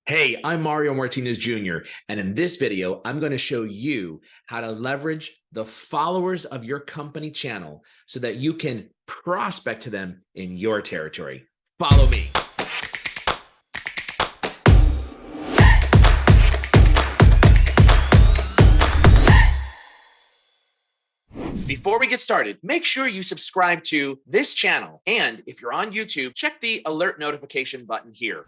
Hey, I'm Mario Martinez Jr., and in this video, I'm going to show you how to leverage the followers of your company channel so that you can prospect to them in your territory. Follow me. Before we get started, make sure you subscribe to this channel. And if you're on YouTube, check the alert notification button here.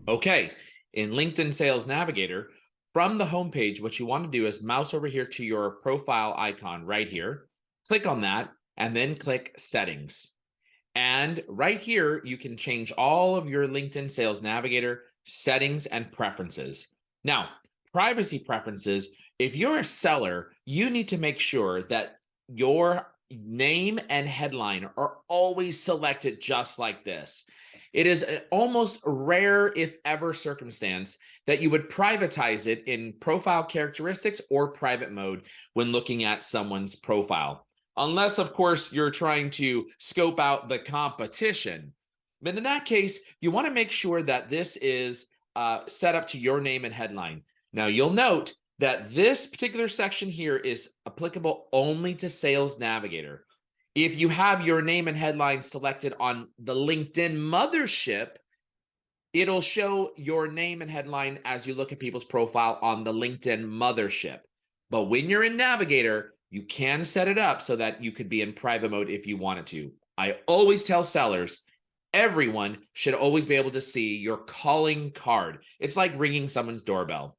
Okay, in LinkedIn Sales Navigator, from the homepage, what you want to do is mouse over here to your profile icon right here, click on that, and then click Settings. And right here, you can change all of your LinkedIn Sales Navigator settings and preferences. Now, privacy preferences, if you're a seller, you need to make sure that your name and headline are always selected just like this. It is an almost rare, if ever, circumstance that you would privatize it in profile characteristics or private mode when looking at someone's profile. Unless, of course, you're trying to scope out the competition. But in that case, you want to make sure that this is set up to your name and headline. Now, you'll note that this particular section here is applicable only to Sales Navigator. If you have your name and headline selected on the LinkedIn mothership, it'll show your name and headline as you look at people's profile on the LinkedIn mothership. But when you're in Navigator, you can set it up so that you could be in private mode if you wanted to. I always tell sellers, everyone should always be able to see your calling card. It's like ringing someone's doorbell.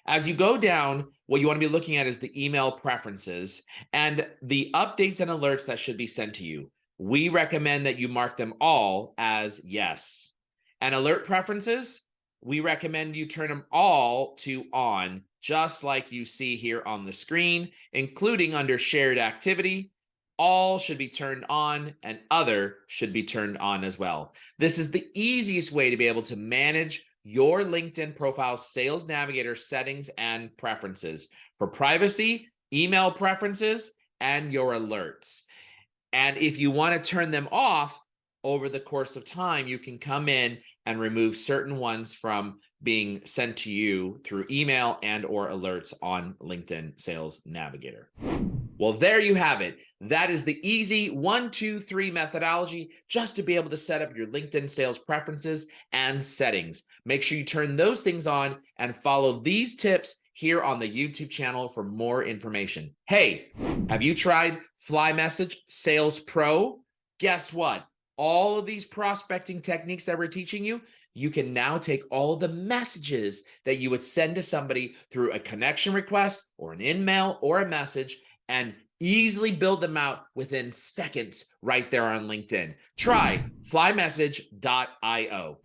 As you go down, what you want to be looking at is the email preferences and the updates and alerts that should be sent to you. We recommend that you mark them all as yes. And alert preferences, we recommend you turn them all to on, just like you see here on the screen, including under shared activity. All should be turned on and other should be turned on as well. This is the easiest way to be able to manage your LinkedIn profile Sales Navigator settings and preferences for privacy, email preferences, and your alerts. And if you want to turn them off over the course of time, you can come in and remove certain ones from being sent to you through email and or alerts on LinkedIn Sales Navigator. Well, there you have it. That is the easy 1, 2, 3 methodology just to be able to set up your LinkedIn sales preferences and settings. Make sure you turn those things on and follow these tips here on the YouTube channel for more information. Hey, have you tried Fly Message Sales Pro? Guess what? All of these prospecting techniques that we're teaching you, you can now take all of the messages that you would send to somebody through a connection request or an email or a message and easily build them out within seconds right there on LinkedIn. Try flymessage.io.